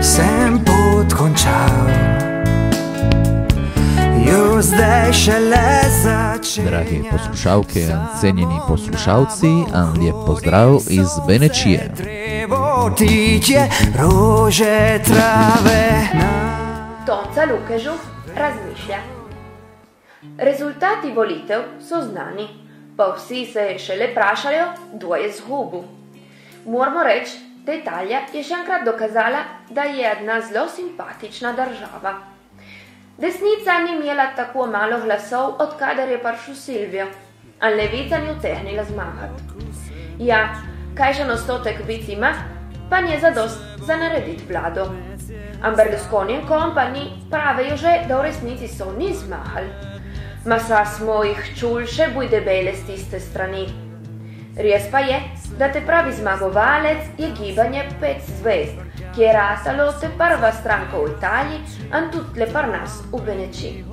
sem pot končal. Jo zdaj šele začel. Drage poslušalke, cenjeni poslušalci, lijep pozdrav iz Benečije. Rože trave. Tonca Lukežu razmišlja. Rezultati volitev so znani, pa vsi se šele prašajo, kdo je zgubil. Moramo reči, da Italija je še enkrat dokazala, da je jedna zelo simpatična država. Desnica ni imela tako malo glasov, odkadar je prišel Silvio, a levica ni utehnila zmagati. Ja, kaj še nostotek vic ima, pa nije zadost za narediti vlado. A Berlusconi in kompani pravijo že, da v resnici so ni zmahali. Ma sa smo jih čuli še bolj debele z tiste strani. Res pa je, da te pravi zmagovalec je gibanje 5 zvezd, ki je rastalo te prva stranka v Italiji, a tudi le par nas v Benečiji.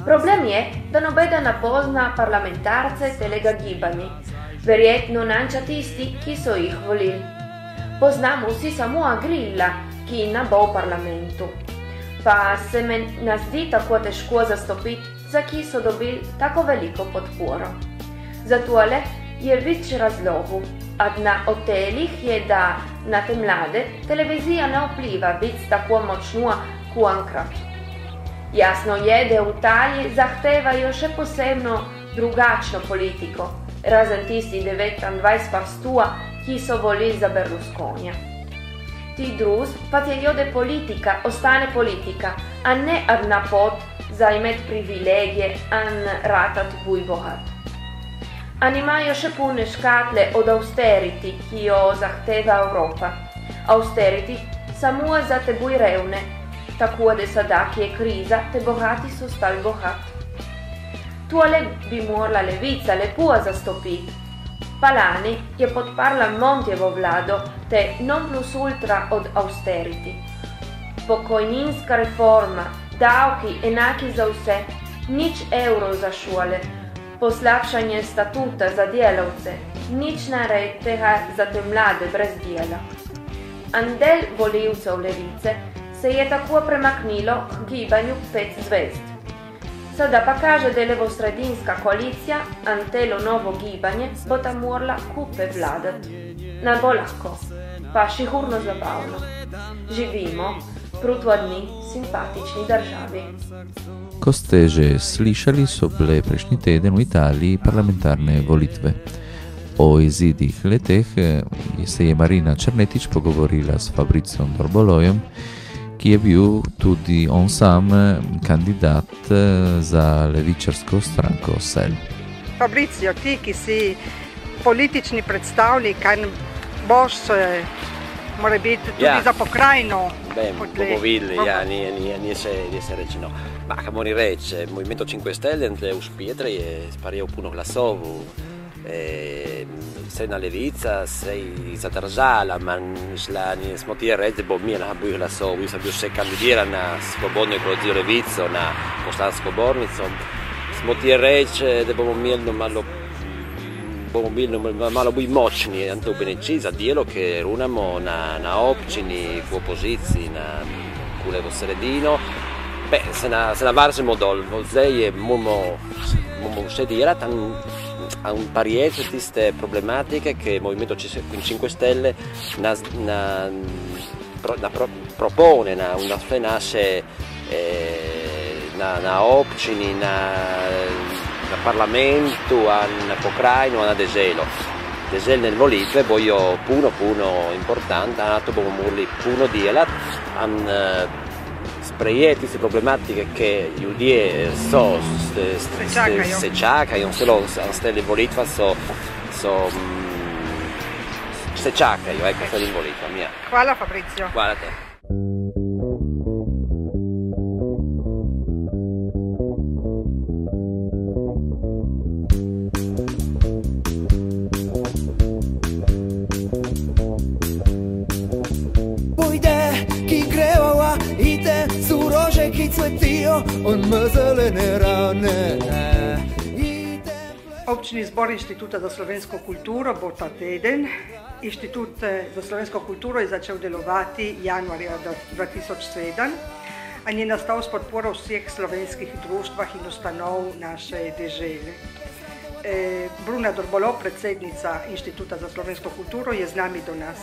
Problem je, da nobeden ne pozna parlamentarce telega gibanja, verjetno nanča tisti, ki so jih volili. Poznamo vsi samo Agrilla, ki ne bo v parlamentu. Pa se me ne zdi tako težko zastopiti, za ki so dobili tako veliko podporo. Zatole je več razlogov. Ena od telih je, da na te mlade televizija ne vpliva več tako močno kot enkrat. Jasno je, da v Italiji zahtevajo še posebno drugačno politiko, razen tisti 29%, ki so volili za Berlusconija. Ti druz pa tjejo, da politika ostane politika, a ne ena pot za imeti privilegije in ratati bolj bogat. A nimajo še pune škatle od austerity, ki jo zahteva Evropa. Austerity samo za te bolj revne, tako da sada, ki je kriza, te bogati so stali bogati. Tole bi morala levica lepo zastopiti. Pa lani je podparla Montijevo vlado, te non plus ultra od austerity. Pokojninska reforma, davki enaki za vse, nič evrov za šole, poslabšanje statuta za delavce, nič nareditega za te mlade brez dela. Andel volivcev levice se je tako premaknilo k gibanju 5 zvezd. Sada pa kaže, da levosredinska koalicija, antelo novo gibanje, bo tam morala kupe vladati. Ne bo lahko, pa sigurno zabavno. Živimo v dni simpatični državi. Ko ste že slišali, so bile prejšnji teden v Italiji parlamentarne volitve. O izidih leteh se je Marina Černetič pogovorila s Fabriciom Dorbolojem, ki je bil tudi on sam kandidat za levičarsko stranko SEL. Fabricio, ti, ki si politični predstavnik, kaj boš mora biti tudi za pokrajino? Bomo videli, nije se rečeno. Ma, kamo ni reći, Movimento 5 Stelle u Špijetre je spario puno glasov, se na levica se i zadržala, ma smo ti reći, bo mi je nabuj glasov, ja sam bio še kandidiran na Slobodno ekologijo levico, na Poštansko bornico, smo ti reći, da bomo malo bolj močni anche u Benečiji za djelo che runamo na općini, u opoziciji, u levo sredino. Beh, se navaržemo dol, zdaj moramo še dirati a un parietto tiste problematiche che Movimento 5 Stelle propone na sve naše na općini, na parlamentu, na pokrajinu, na deželo. Deželne volitve bojo puno importante, a na to bomo morali puno delati, sprejeti se problematike, ki ljudje se čakajo, s temi volitvami se čakajo, s temi volitvami. Hvala, Fabricio. Hvala te. Ki cvetijo, on ima zelene rane. Občni zbor Inštituta za slovensko kulturo bo ta teden. Inštitut za slovensko kulturo je začel delovati januarja 2007 in je nastal s podporo vseh slovenskih društvah in ustanov naše dežele. Bruna Dorbolov, predsednica Inštituta za slovensko kulturo, je z nami do nas.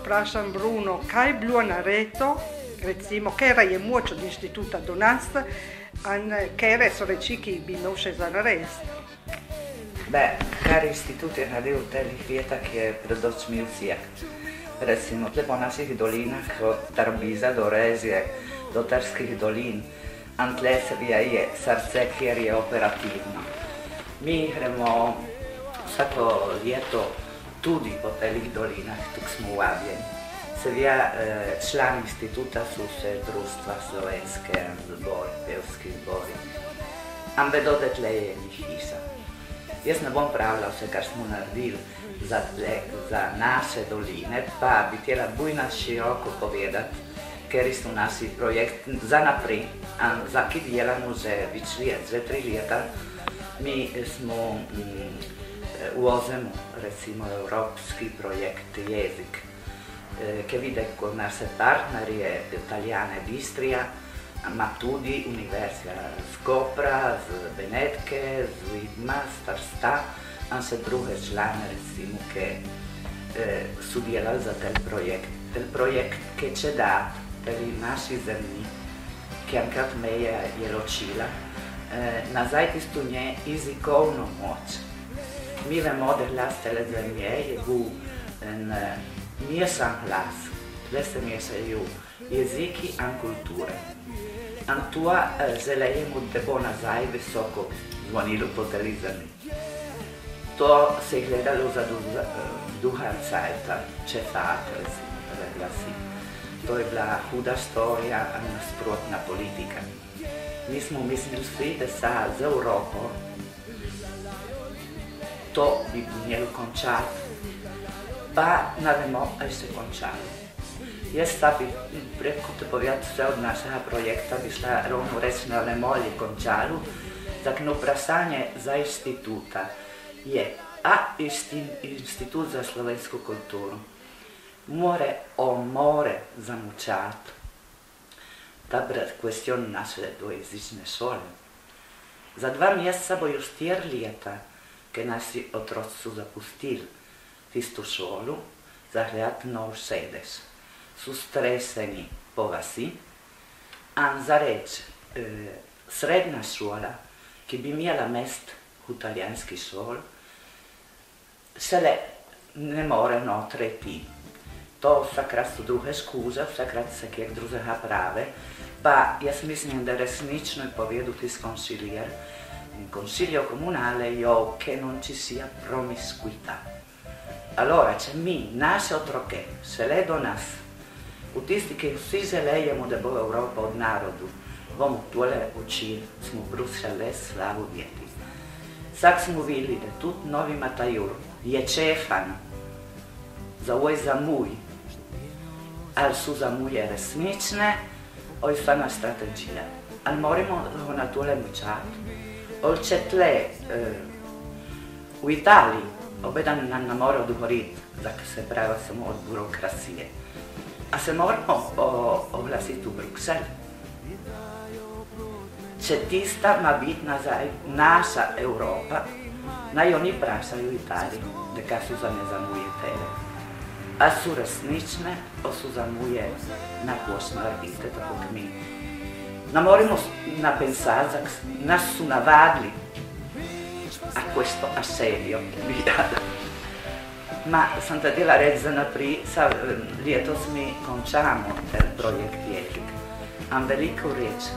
Vprašam Bruno, kaj je bilo nareto, recimo, kera je moč od Inštituta do nas, in kere so reči, ki bi imel še za narediti? Kar Inštitut je naredil v teh letih, je pred očmi vseh. Recimo, tle po naših dolinah, od Tarbiza do Rezije, do Trskih dolin, tle je srce, kjer je operativno. Mi gremo vsako leto tudi po teh dolinah, tukaj smo vabljeni. Seveda, član Inštituta so vse društva slovenske, zbori, pevski zbori. Ampak dotle je ni hiša. Jaz ne bom pravila vse, kar smo naredili za naše doline, pa bi htjela bujno široko povedati, ker so naši projekti za naprej, za ki delamo že več let, že 3 leta. Mi smo uvozimo, recimo, evropski projekt jezik, ki vide kot naše partnerje, Italijane d'Istria, ma tudi Univerzija z Kopra, z Benetke, z Vidma, z Trsta, in še druge člane, recimo, ki so delali za tel projekt. Tel projekt, ki će dati teli naši zemlji, ki enkrat me je ločila, nazaj tisto nje jezikovno moč. Mi vemo, da glas tele zemlje je bil en mešan glas, tle se mešajo jeziki in kulture. In tu želimo, da bo nazaj visoko zvonilo po teli zemlji. To se je gledalo za duha cajta, Čefat, recimo, tele glasi. To je bila huda storija in nasprotna politika. Mi smo mislili vsi, da z Evropo to bi imelo končati, pa ne vemo, ali se končalo. Jaz pa bi preko te povedati vse od našega projekta, bi šla ravno reči, ne vemo, ali je končalo. Tako vprašanje za Inštituta je, a Inštitut za slovensko kulturo more zamučati ta kvestion naše dvojezične šole. Za 2 meseca bojo 4 leta, ki naši otroci so zapustili tisto šolo, za gledati nov sedež. So streseni po vasi, in za reči, srednja šola, ki bi imela mest v italijanski šoli, šele ne more notreti. To vsakrat so druge škuže, vsakrat se kjer drugega prave, pa jaz mislim, da resnično je povedal tisti consigliere, in consiglio comunale io che non ci sia promiscuità. Allora, če mi, naše otroke, šele do nas, v tisti, ki vsi želejemo, da bo Evropa od narodu, bomo tole učili, smo Bruxelles slavu vjeti. Vsak smo videli, da tudi Novi Matajur je čefan za ovoj zamuj, ali so zamuje resnične, ali so na strategije. Ali moramo ho na tole močati, ali če tle v Italiji obedan nam ne more odgovoriti, da se pravi samo od birokracije. A se moramo oglasiti v Bruxelles. Če tista ma biti nazaj naša Evropa, naj oni vprašajo v Italiji, da kaj so za ne zamuje tele. A so resnične, o so zamuje na poštno naredite, tako kot mi. Ne moramo napensati, nas so navadili a questo assedio, ma sem te dela reči za naprej, letos mi končamo ten projekt jezik, am veliko reči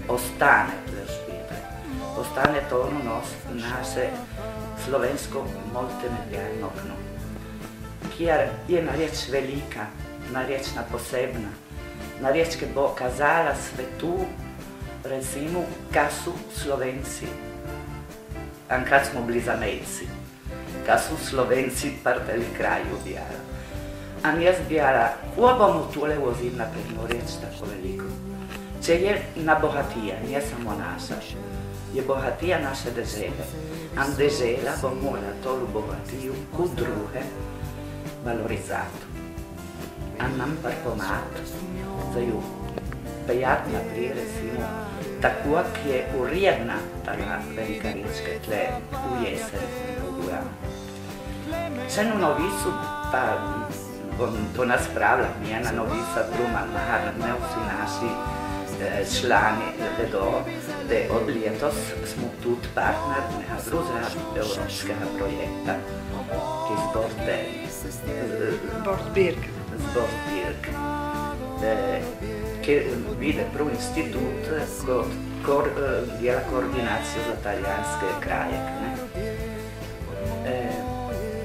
ostane zašpite, ostane to naše slovensko multimedijalno okno, kjer je na reč velika, na reč na posebna, na reč, ki bo kazala svetu, recimo, kaj so Slovenci, enkrat smo bili zamejci, kaj so Slovenci prteli kraju bijala. Am jaz bijala, ko bomo tole vozili naprej, no reč tako veliko. Če je na bohatija, ne samo naša, je bohatija naše dežele. A dežela bo mora to bohatiju kot druge valorizati. A nam pa pomaga, da ju pejati naprej, recimo, tako, ki je uredna ta velika rečka tle v jesen. Še eno novico pa bom to naspravila, njena novica Bruma Mahar, ne vsi naši člani vedo, da od letos smo tudi partner nekaj drugega evropskega projekta, ki je Zbor zbirk, ki vide prav institut, kot dela koordinacijo za italijanske kraje.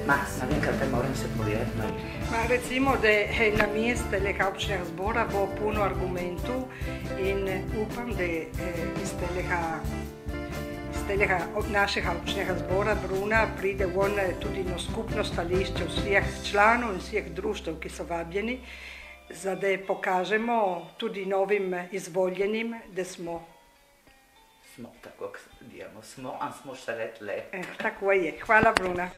Ma vem, kaj te moram se povedati. Recimo, da na mestu občinskega zbora bo puno argumentov in upam, da iz tega našega občinskega zbora Bruna pride von tudi na skupno stališče vseh članov in vseh društev, ki so vabljeni, da pokažemo tudi novim izvoljenim, da smo. Smo tako, kot delamo, a smo še le. Tako je. Hvala, Bruna.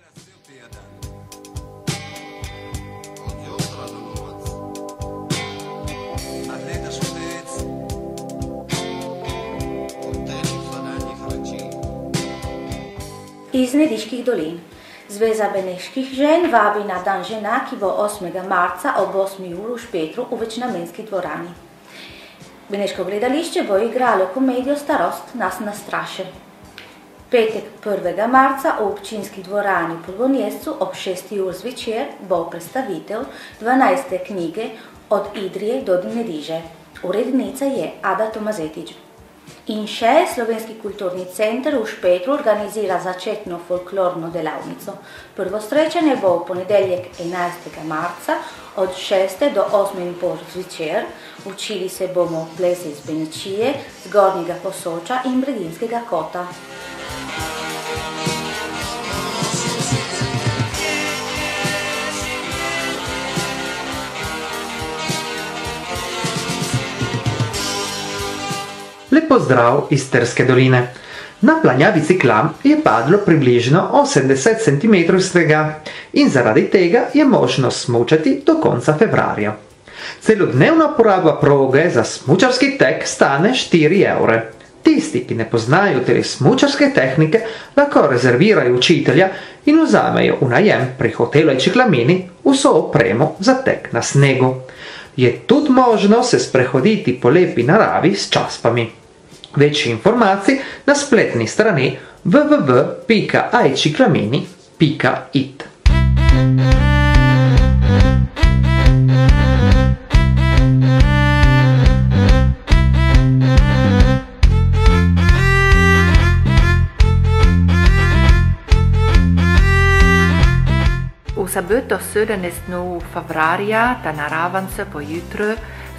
Iz Nediških dolin. Zveza beneških žen vabi na dan žena, ki bo 8. marca ob 8. uri v Špetru v večnamenski dvorani. Beneško gledališče bo igralo komedijo Starost nas nastraše. Petek 1. marca v občinski dvorani v Podbonjescu ob 6. uri zvečer bo predstavitev 12. knjige Od Idrije do Nediže. Urednica je Ada Tomazetič. In še Slovenski kulturni center v Špetru organizira začetno folklorno delavnico. Prvo srečanje bo v ponedeljek 11. marca od 6. do 8:30 zvečer. Učili se bomo plese iz Benečije, Zgornjega Posoča in Bredinskega kota. Lep pozdrav iz Trske doline. Na planjavici Klam je padlo približno 80 cm snega in zaradi tega je možno smučati do konca februarja. Celodnevna poraba proge za smučarski tek stane 4 evre. Tisti, ki ne poznajo te smučarske tehnike, lahko rezervirajo učitelja in vzamejo v najem pri hotelu Čiklamini vso opremo za tek na snegu. Je tudi možno se sprehoditi po lepi naravi s časpami. Več informacij na spletni strani www.ajčiklamini.it. V saboto 17. februarja, ta naravance po jutru,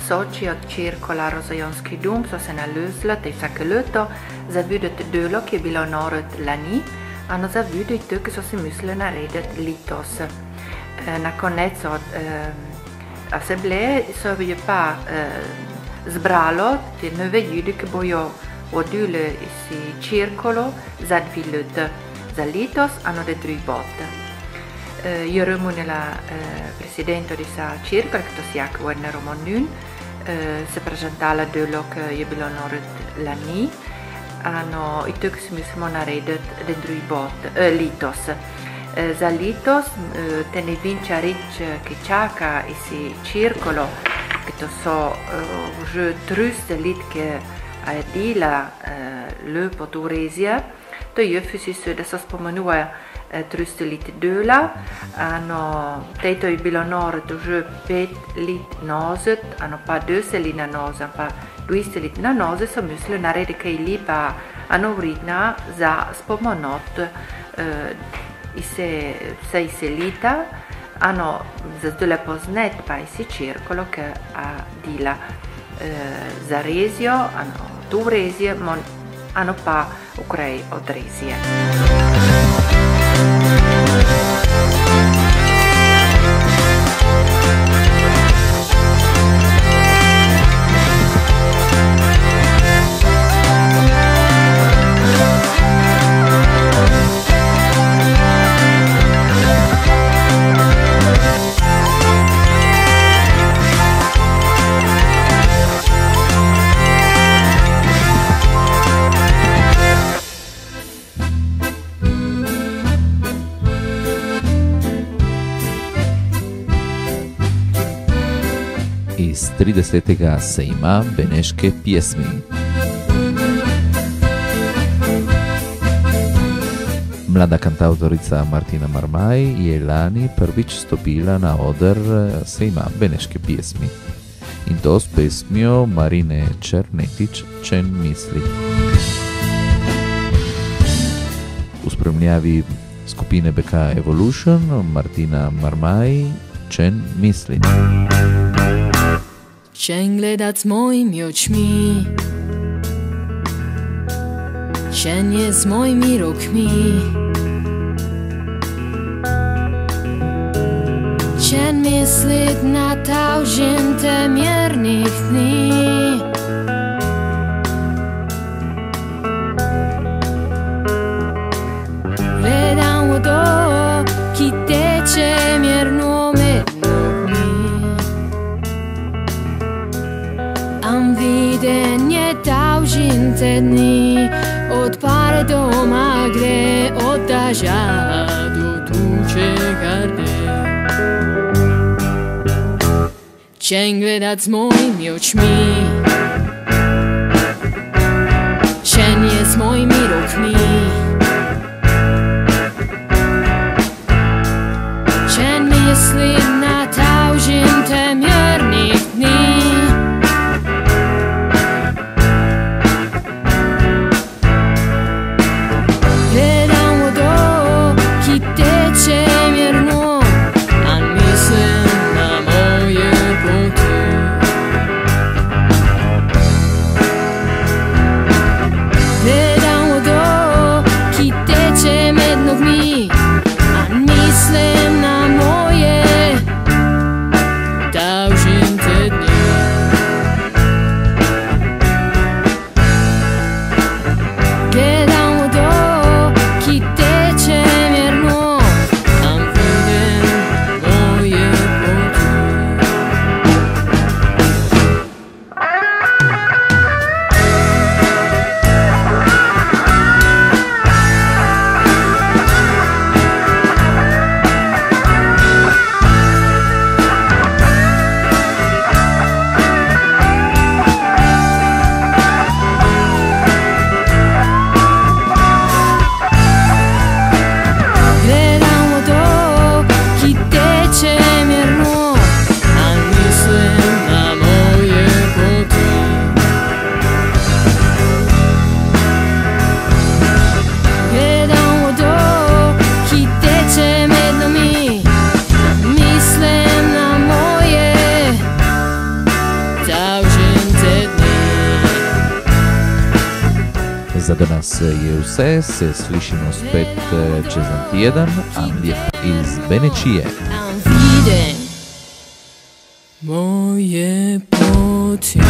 Soči od Cirkola Rozajonski dom so se nalözla te vsake leto zavideti delo, ki je bilo narediti lani, ano zavideti to, ki so si mislili narediti letos. Na konec od assemblée so je pa zbralo te nove ljudi, ki bojo odili iz Cirkolo za 2 leta. Za letos ano de 3 botte. Je remunila presidento di sa Cirkola, ki to si jak vodne Romonun, se prezentala delo, ki je bilo narediti lani, ano in to, ki si mislimo narediti de 3 botte letos. Za letos te ne vinča reč, ki čaka iz Cirkolo, ki to so že 300 let, ki je dela lepo Turezija, to je fysično, da so spomenuje 300 let dela, ano, to je bilo narediti že 5 let nazad, ano pa 200 let nazad, pa 200 let nazad so mislili narediti kaj lepa, ano vredna za spomenut vse leta, ano, za zdole poznati pa iz Cirkolo, ki dela za Rezijo, ano, Turezije, ano pa v kraj od Rezije. iz 30. sejma Beneške pjesmi. Mlada kantautorica Martina Marmaj je lani prvič stopila na oder sejma Beneške pjesmi. In to s pesmijo Marine Černetič Čen misli. V spremljavi skupine BK Evolution Martina Marmaj Čen misli. Čen gledat s mojimi očmi, čen je s mojimi rokmi, čen mislit na taužin temjernih dni. Gledam vodo, ki teče mirno med nogmi, am viden je taužin te dni, od pare doma gre, od dažja do tuče garde. Čen gledat s mojimi očmi, čen je s mojimi rokmi, čen misli na taužin temjernih dni. Gledam vodo, ki teče mirno, a mislim na moje poti. Gledam vodo, ki teče med nogmi, a mislim na moje taužin te dni. Gledam vodo, ki teče mirno, am viden moje poti. Gledam vodo, ki teče mirno, a mislim na moje poti. Gledam vodo, ki teče med nami, a mislim na moje taužin te dni. Za danas je vse, se slišimo spet čez en tjedan, Lijep iz Benečije. Am viden moje poti.